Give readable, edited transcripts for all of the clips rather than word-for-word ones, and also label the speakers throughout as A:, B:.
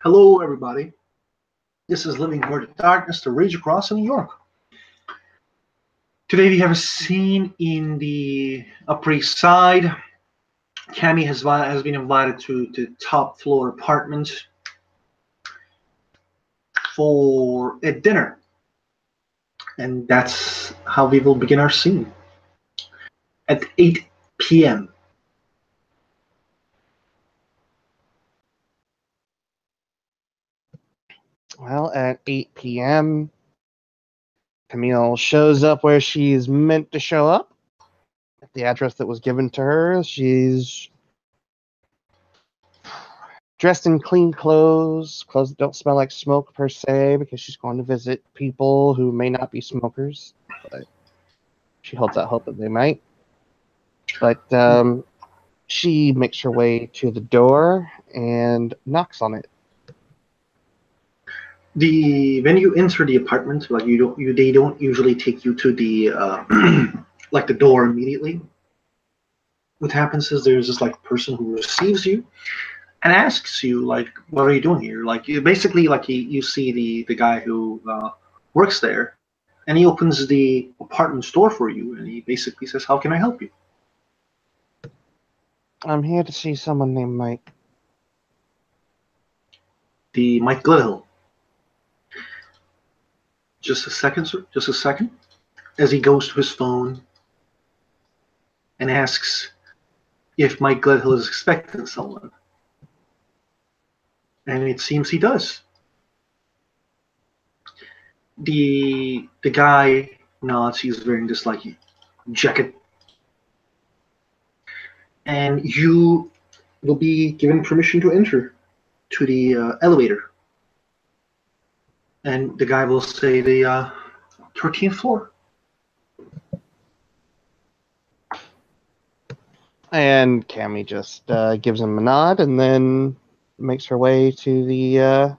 A: Hello, everybody. This is Living Word of Darkness, the Rage Across in New York. Today we have a scene in the Upper East Side. Cammy has been invited to the top floor apartment for a dinner. And that's how we will begin our scene. At 8 p.m.
B: Well, at 8 p.m., Camille shows up where she's meant to show up. At the address that was given to her, she's dressed in clean clothes that don't smell like smoke per se, because she's going to visit people who may not be smokers, but she holds out hope that they might. But she makes her way to the door and knocks on it.
A: When you enter the apartment, like they don't usually take you to the like the door immediately. What happens is there's this like person who receives you and asks you like, what are you doing here? Like basically like you see the guy who works there, and he opens the apartment door for you, and he basically says, how can I help you?
B: I'm here to see someone named Mike.
A: The Mike Gledhill. Just a second, sir. Just a second. As he goes to his phone and asks if Mike Gledhill is expecting someone. And it seems he does. The guy nods. He's wearing this like jacket, and you will be given permission to enter to the elevator. And the guy will say the 13th floor.
B: And Cammy just gives him a nod and then makes her way to the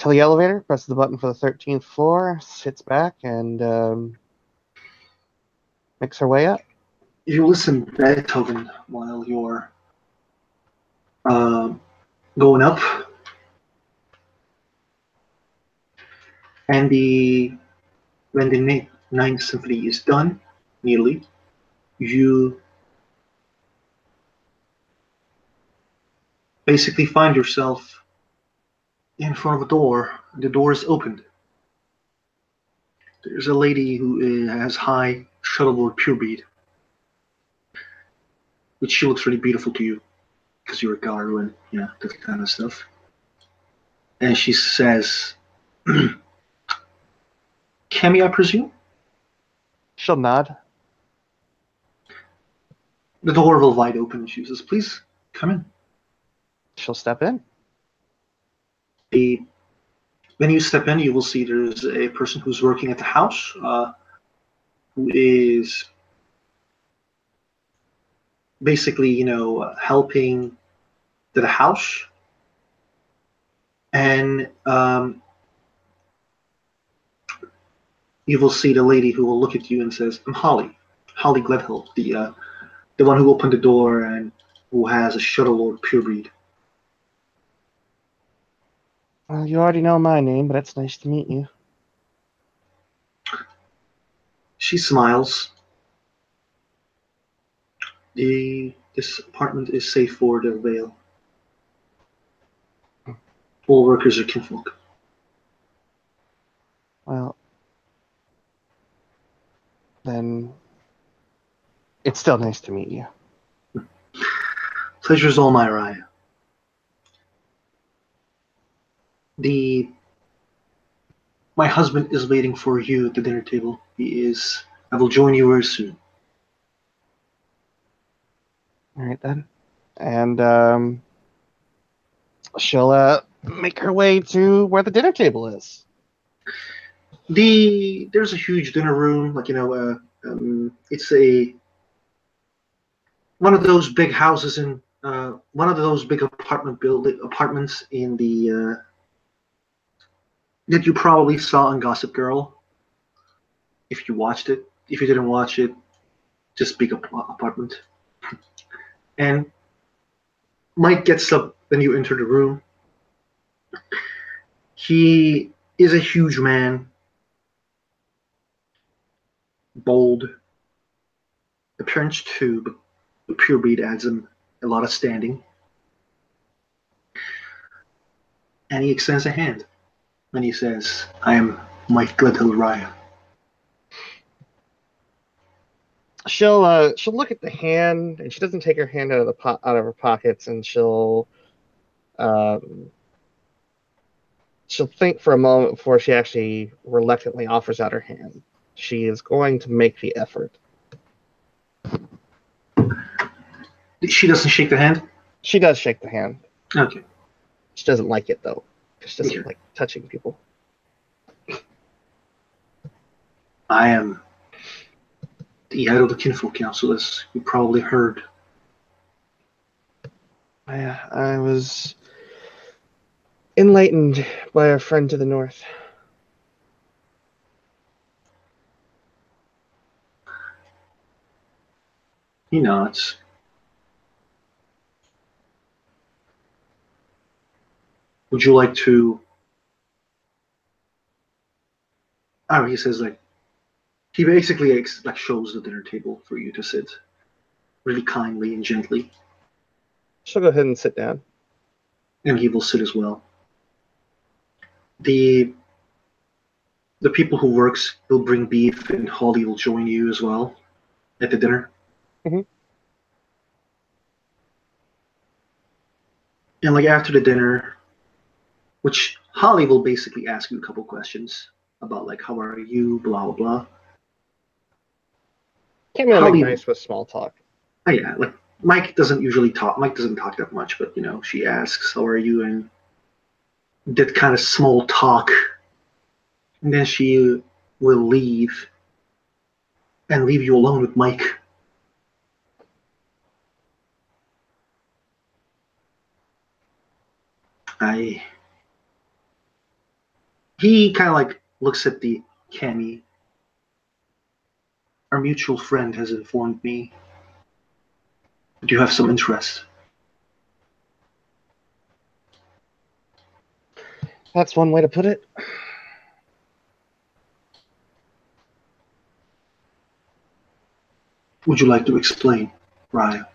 B: elevator, presses the button for the 13th floor, sits back, and makes her way up.
A: You listen to Beethoven while you're going up. And when the Ninth Symphony is done, nearly, you basically find yourself in front of a door. The door is opened. There's a lady who has high shuttlework purebred, which she looks really beautiful to you because you're a Garu and that kind of stuff. And she says, Cammy, I presume?
B: She'll nod.
A: The door will wide open, and she says, please, come in.
B: She'll step in.
A: When you step in, you will see there's a person who's working at the house, who is basically, helping to the house. And you will see the lady who will look at you and says, I'm Holly Gledhill, the one who opened the door and who has a Shuttlelord purebred.
B: Well, you already know my name, but it's nice to meet you.
A: She smiles. This apartment is safe for the Vale. All workers are kinfolk.
B: Well, then it's still nice to meet you.
A: Pleasure's all mine, Raya. My husband is waiting for you at the dinner table. I will join you very soon.
B: All right, then. And she'll make her way to where the dinner table is.
A: There's a huge dinner room, it's one of those big houses in one of those big apartments in the that you probably saw on Gossip Girl. If you watched it, if you didn't watch it, just big apartment. And Mike gets up when you enter the room. He is a huge man, bold, appearance too, but the pure breed adds him a lot of standing. And he extends a hand. And he says, I am Mike Gledhill Raya.
B: She'll look at the hand, and she doesn't take her hand out of her pockets, and she'll think for a moment before she actually reluctantly offers out her hand. She is going to make the effort.
A: She doesn't shake the hand?
B: She does shake the hand.
A: Okay.
B: She doesn't like it, though. She doesn't like touching people.
A: I am the head of the Kinfolk Council, as you probably heard.
B: I was enlightened by our friend to the north.
A: He nods. Would you like to... Oh, he says, like, he basically like shows the dinner table for you to sit, really kindly and gently.
B: She'll go ahead and sit down.
A: And he will sit as well. The people who works will bring beef, and Holly will join you as well at the dinner.
B: Mm-hmm.
A: And like after the dinner, which Holly will basically ask you a couple questions about like how are you, blah blah blah.
B: Can't really make nice with small talk.
A: Oh yeah, like Mike doesn't usually talk. Mike doesn't talk that much, but you know, she asks, "How are you?" and that kind of small talk, and then she will leave and leave you alone with Mike. He kind of like looks at the Cammy. Our mutual friend has informed me that you have some interest.
B: That's one way to put it.
A: Would you like to explain, Raya?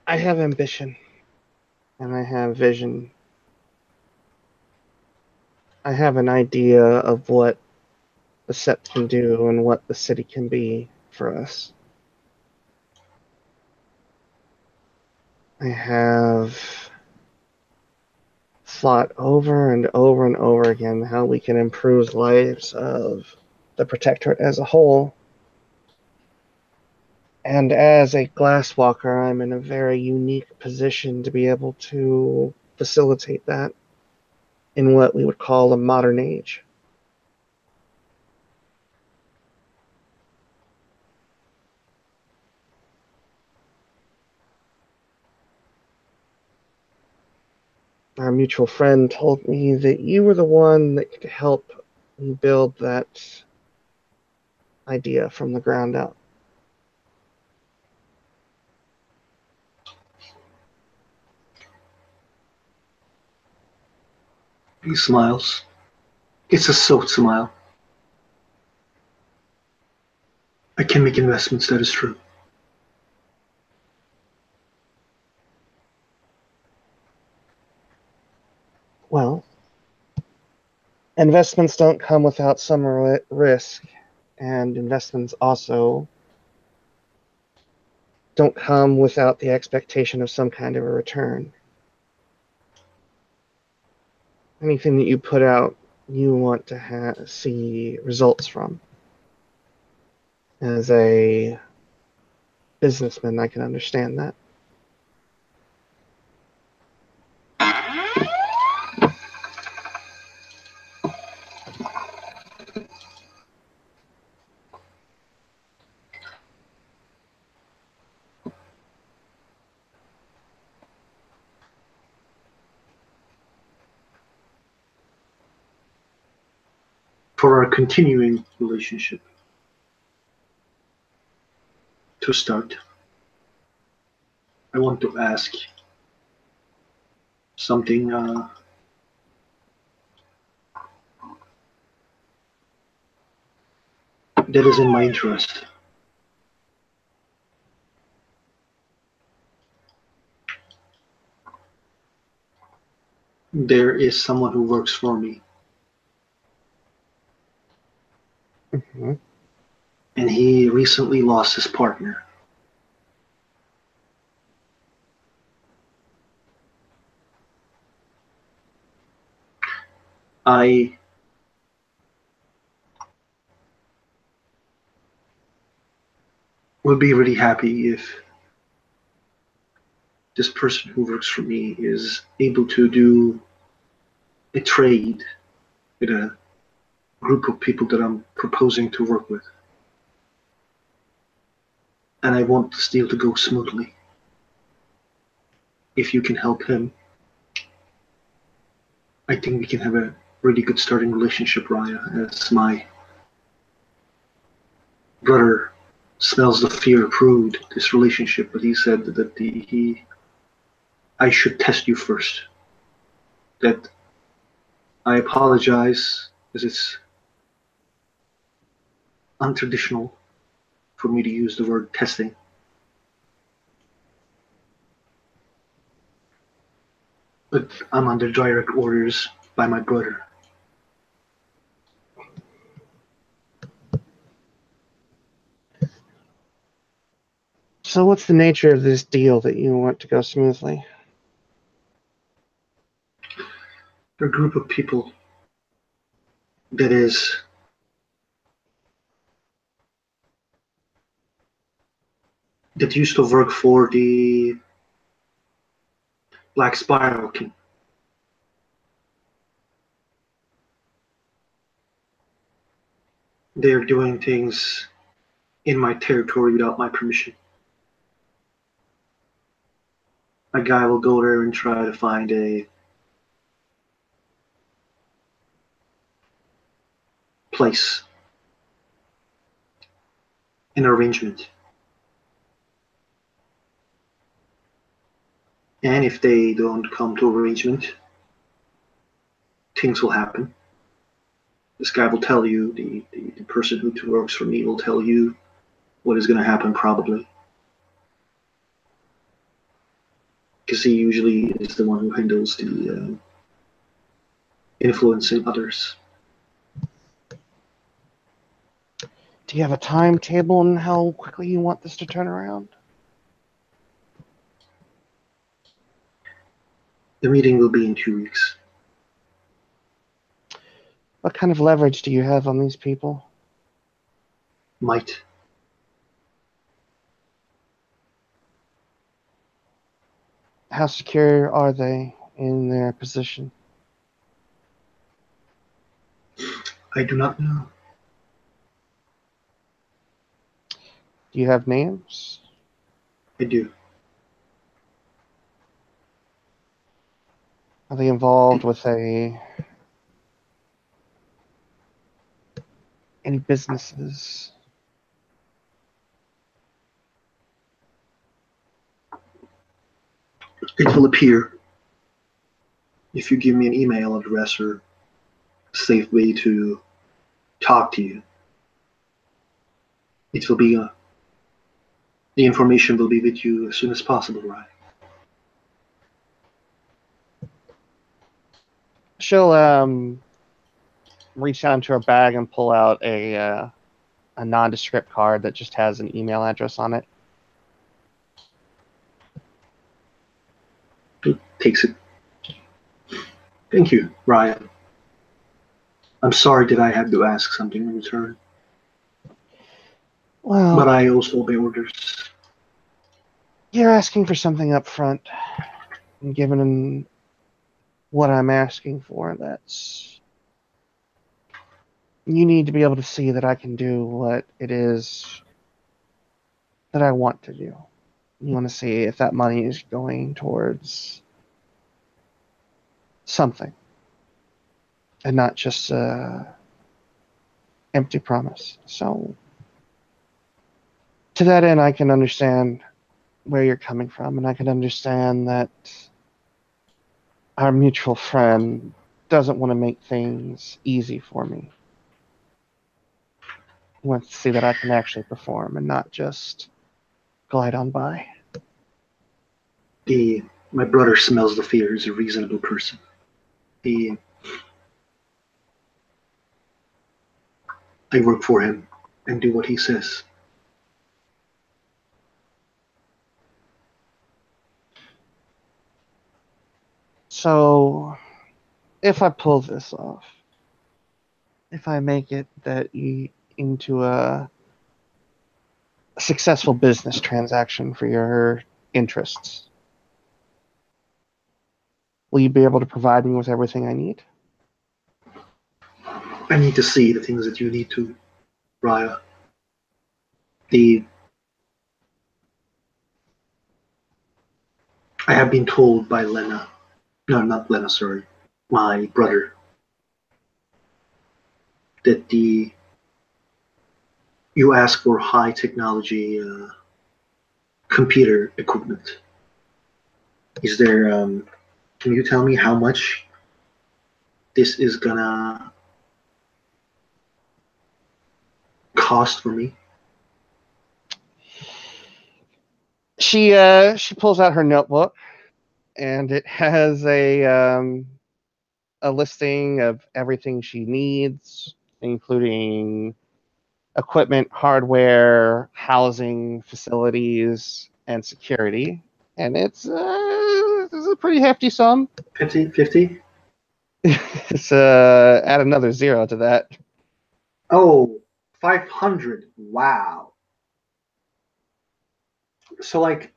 B: I have ambition, and I have vision. I have an idea of what the Sept can do and what the city can be for us. I have thought over and over and over again how we can improve the lives of the Protectorate as a whole. And as a glasswalker, I'm in a very unique position to be able to facilitate that in what we would call a modern age. Our mutual friend told me that you were the one that could help build that idea from the ground up.
A: He smiles. It's a soft smile. I can make investments, that is true.
B: Well, investments don't come without some risk, and investments also don't come without the expectation of some kind of a return. Anything that you put out, you want to see results from. As a businessman, I can understand that.
A: For our continuing relationship, to start, I want to ask something that is in my interest. There is someone who works for me,
B: Mm-hmm.
A: and he recently lost his partner. I would be really happy if this person who works for me is able to do a trade with a group of people that I'm proposing to work with. And I want this deal to go smoothly. If you can help him, I think we can have a really good starting relationship, Raya, as my brother smells the fear approved this relationship, but he said that I should test you first. That I apologize, as it's untraditional for me to use the word testing. But I'm under direct orders by my brother.
B: So what's the nature of this deal that you want to go smoothly?
A: A group of people that is that used to work for the Black Spiral King. They're doing things in my territory without my permission. A guy will go there and try to find a place, an arrangement. And if they don't come to arrangement, things will happen. This guy will tell you, the person who works for me will tell you what is going to happen probably. Because he usually is the one who handles the influencing others.
B: Do you have a timetable on how quickly you want this to turn around?
A: The meeting will be in 2 weeks.
B: What kind of leverage do you have on these people?
A: Might.
B: How secure are they in their position?
A: I do not know.
B: Do you have names?
A: I do.
B: Are they involved with any businesses?
A: It will appear if you give me an email address or a safe way to talk to you. It will be the information will be with you as soon as possible, right?
B: She'll reach down into her bag and pull out a nondescript card that just has an email address on it.
A: It takes it. Thank you, Ryan. I'm sorry that I had to ask something in return,
B: Well,
A: but I also obey orders.
B: you're asking for something up front, and given what I'm asking for, that's... You need to be able to see that I can do what it is that I want to do. You want to see if that money is going towards something and not just an empty promise. So to that end, I can understand where you're coming from, and I can understand that our mutual friend doesn't want to make things easy for me. He wants to see that I can actually perform and not just glide on by.
A: My brother smells the fear. He's a reasonable person. He, I work for him and do what he says.
B: So, if I pull this off, if I make it into a successful business transaction for your interests, will you be able to provide me with everything I need?
A: I need to see the things that you need to, Raya. The I have been told by Lena, no, not Lena, sorry, my brother, that you ask for high technology computer equipment. Is there? Can you tell me how much this is gonna cost for me?
B: She pulls out her notebook, and it has a listing of everything she needs, including equipment, hardware, housing, facilities, and security. And it's a pretty hefty sum.
A: 50?
B: It's add another zero to that.
A: Oh, 500. Wow. So, like,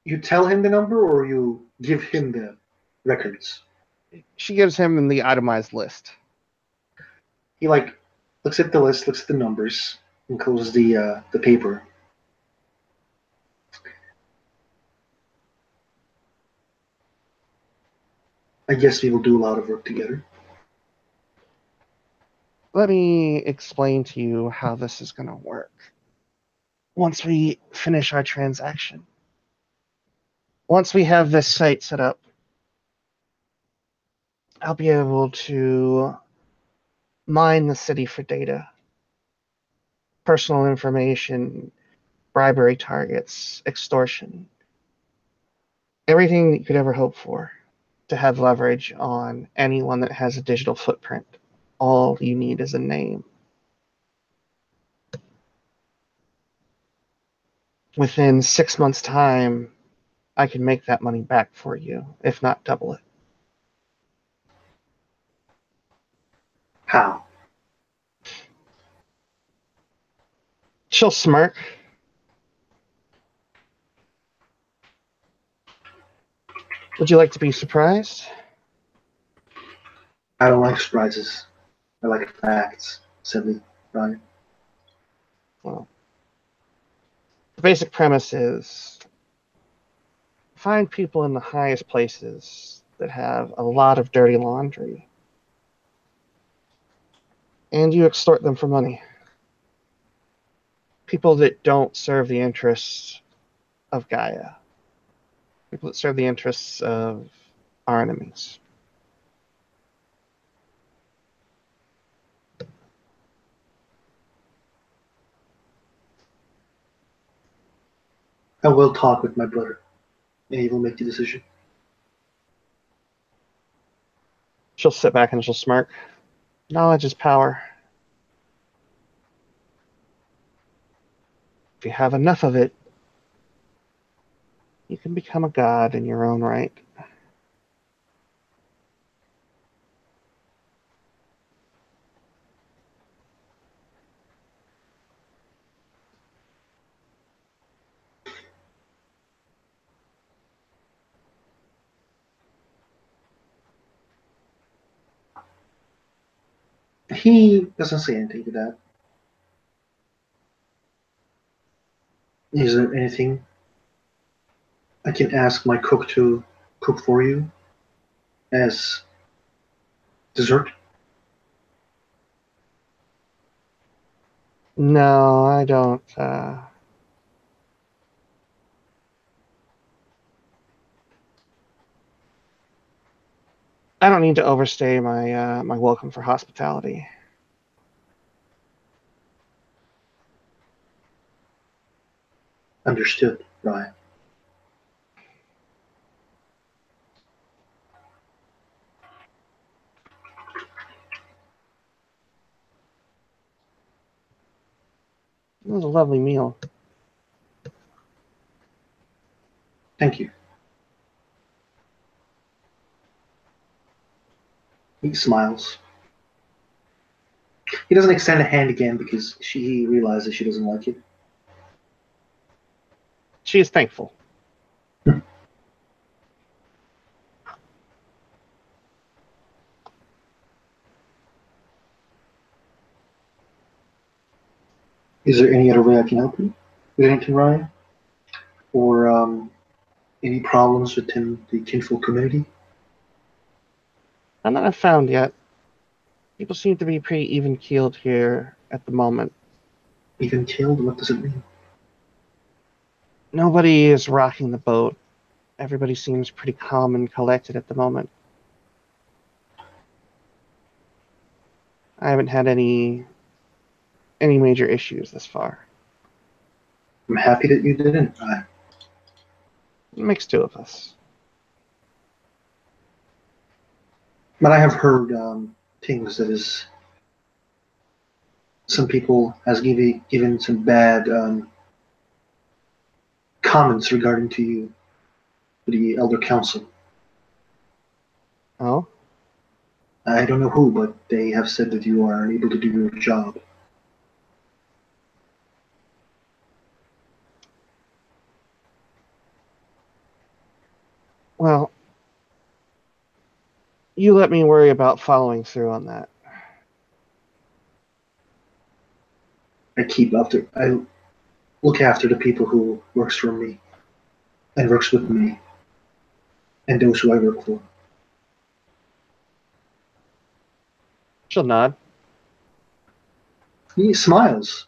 A: you tell him the number or you give him the records?
B: She gives him the itemized list.
A: He, like, looks at the list, looks at the numbers, and closes the paper. I guess we will do a lot of work together.
B: Let me explain to you how this is going to work. Once we finish our transaction, once we have this site set up, I'll be able to mine the city for data, personal information, bribery targets, extortion, everything that you could ever hope for to have leverage on anyone that has a digital footprint. All you need is a name. Within 6 months' time, I can make that money back for you, if not double it.
A: How?
B: She'll smirk. Would you like to be surprised?
A: I don't like surprises. I like facts, sadly, Ryan.
B: Well, the basic premise is find people in the highest places that have a lot of dirty laundry, and you extort them for money. People that don't serve the interests of Gaia. People that serve the interests of our enemies.
A: I will talk with my brother, and he will make the decision.
B: She'll sit back and she'll smirk. Knowledge is power. If you have enough of it, you can become a god in your own right.
A: He doesn't say anything to that. Is there anything I can ask my cook to cook for you as dessert?
B: No, I don't. I don't need to overstay my welcome for hospitality.
A: Understood, Ryan.
B: It was a lovely meal.
A: Thank you. He smiles. He doesn't extend a hand again because he realizes she doesn't like it.
B: She is thankful.
A: Is there any other way I can help you with anything, Ryan? Or any problems within the kinfolk community?
B: None that I've found yet. People seem to be pretty even-keeled here at the moment.
A: Even killed? What does it mean?
B: Nobody is rocking the boat. Everybody seems pretty calm and collected at the moment. I haven't had any major issues thus far.
A: I'm happy that you didn't.
B: It makes two of us.
A: But I have heard things that is some people has given some bad comments regarding to you, to the elder council.
B: Oh?
A: I don't know who, but they have said that you are unable to do your job.
B: Well, you let me worry about following through on that.
A: I look after the people who works for me and works with me and those who I work for.
B: She'll nod.
A: He smiles.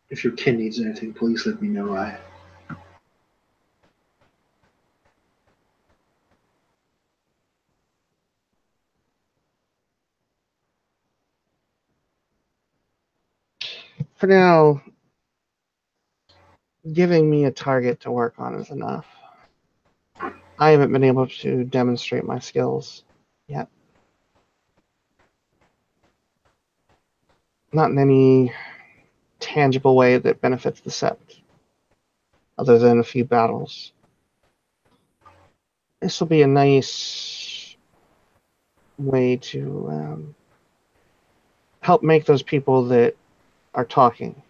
A: If your kid needs anything, please let me know.
B: For now, giving me a target to work on is enough. I haven't been able to demonstrate my skills yet. Not in any tangible way that benefits the sept, other than a few battles. This will be a nice way to help make those people that are talking,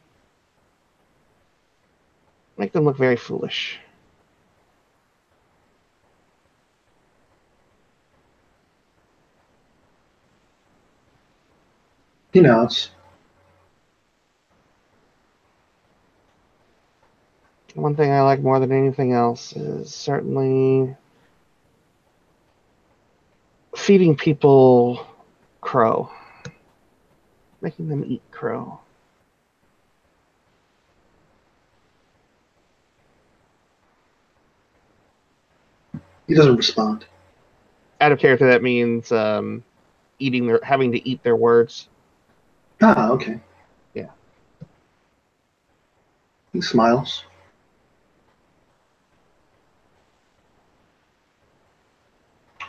B: make them look very foolish.
A: He nods.
B: One thing I like more than anything else is certainly feeding people crow, making them eat crow.
A: He doesn't respond.
B: Out of character, that means having to eat their words.
A: Ah, okay.
B: Yeah.
A: He smiles.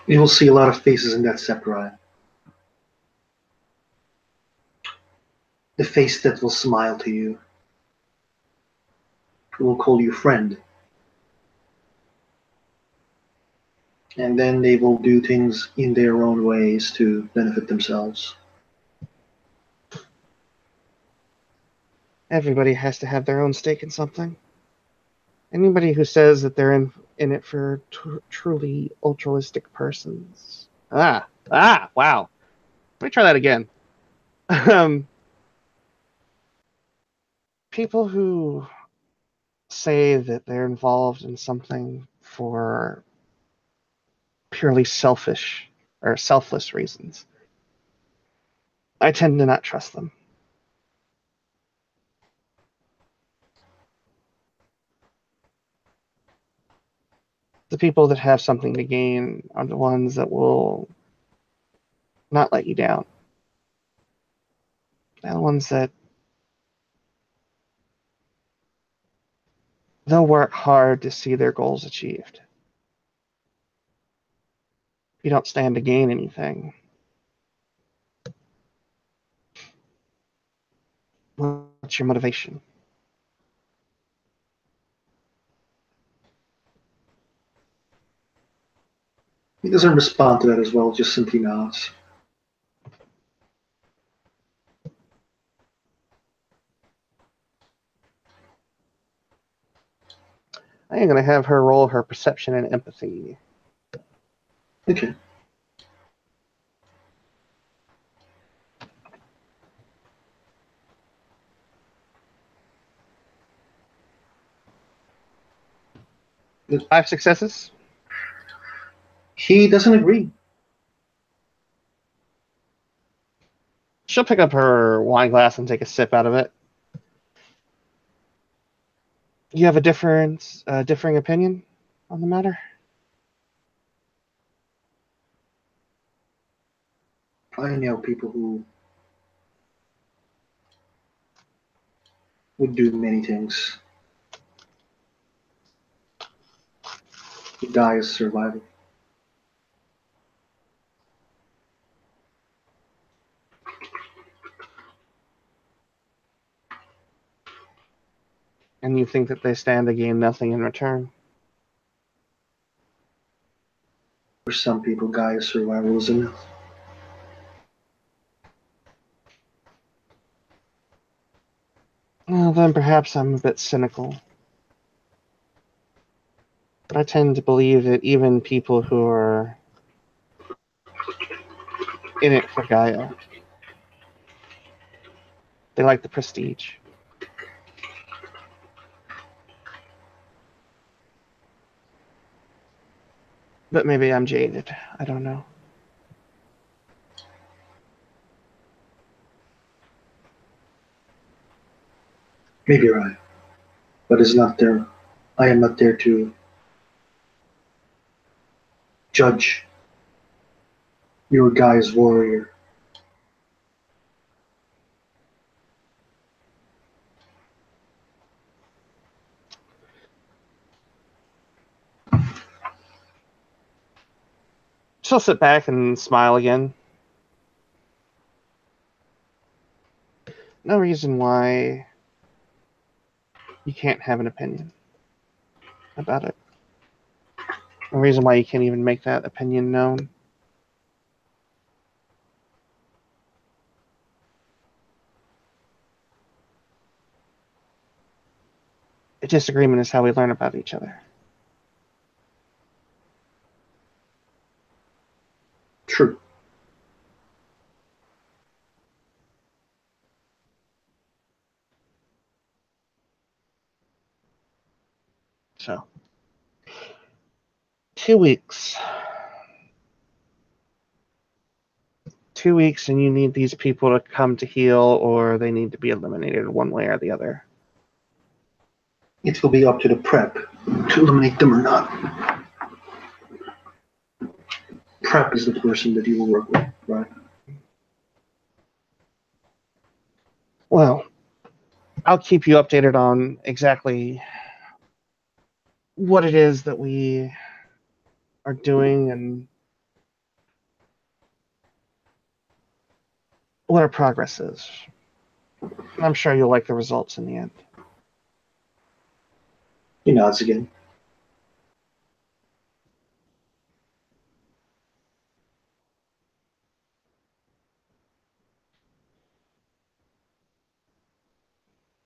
A: You will see a lot of faces in that sept. The face that will smile to you, who will call you friend. And then they will do things in their own ways to benefit themselves.
B: Everybody has to have their own stake in something. Anybody who says that they're in it for truly altruistic persons. Wow. Let me try that again. People who say that they're involved in something for purely selfish or selfless reasons I tend to not trust them. The people that have something to gain are the ones that will not let you down. They're the ones that they'll work hard to see their goals achieved. You don't stand to gain anything. What's your motivation?
A: He doesn't respond to that as well, just simply nods.
B: I am going to have her roll her perception and empathy.
A: Okay.
B: With 5 successes?
A: He doesn't agree.
B: She'll pick up her wine glass and take a sip out of it. You have a differing opinion on the matter?
A: I know people who would do many things. To die as survival.
B: And you think that they stand to gain nothing in return?
A: For some people, die as survival is enough.
B: Well, then perhaps I'm a bit cynical. But I tend to believe that even people who are in it for Gaia, they like the prestige. But maybe I'm jaded. I don't know.
A: Maybe you're right. But it's not there. I am not there to judge your guy's warrior.
B: She'll sit back and smile again. No reason why you can't have an opinion about it. No reason why you can't even make that opinion known. A disagreement is how we learn about each other.
A: True.
B: So, 2 weeks. 2 weeks, and you need these people to come to heal, or they need to be eliminated one way or the other.
A: It will be up to the prep to eliminate them or not. Prep is the person that you will work with, right?
B: Well, I'll keep you updated on exactly what it is that we are doing and what our progress is. And I'm sure you'll like the results in the end.
A: He nods again.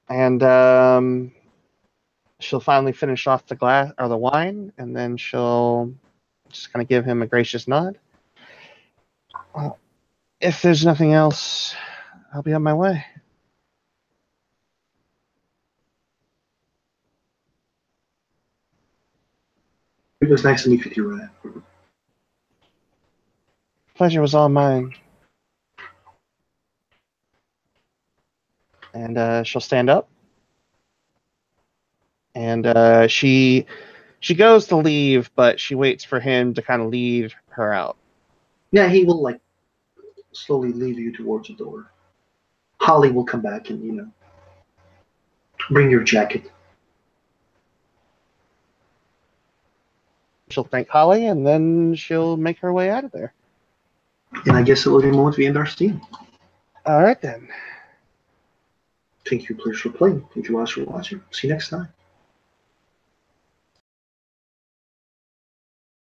B: And she'll finally finish off the glass or the wine, and then she'll just kind of give him a gracious nod. Well, if there's nothing else, I'll be on my way.
A: It was nice to meet with you, Ryan.
B: Pleasure was all mine. And she'll stand up. And she goes to leave, but she waits for him to kind of lead her out.
A: Yeah, he will like slowly lead you towards the door. Holly will come back and bring your jacket.
B: She'll thank Holly, and then she'll make her way out of there.
A: And I guess it will be a moment we end our stream.
B: All right, then.
A: Thank you, players, for playing. Thank you, guys, for watching. See you next time.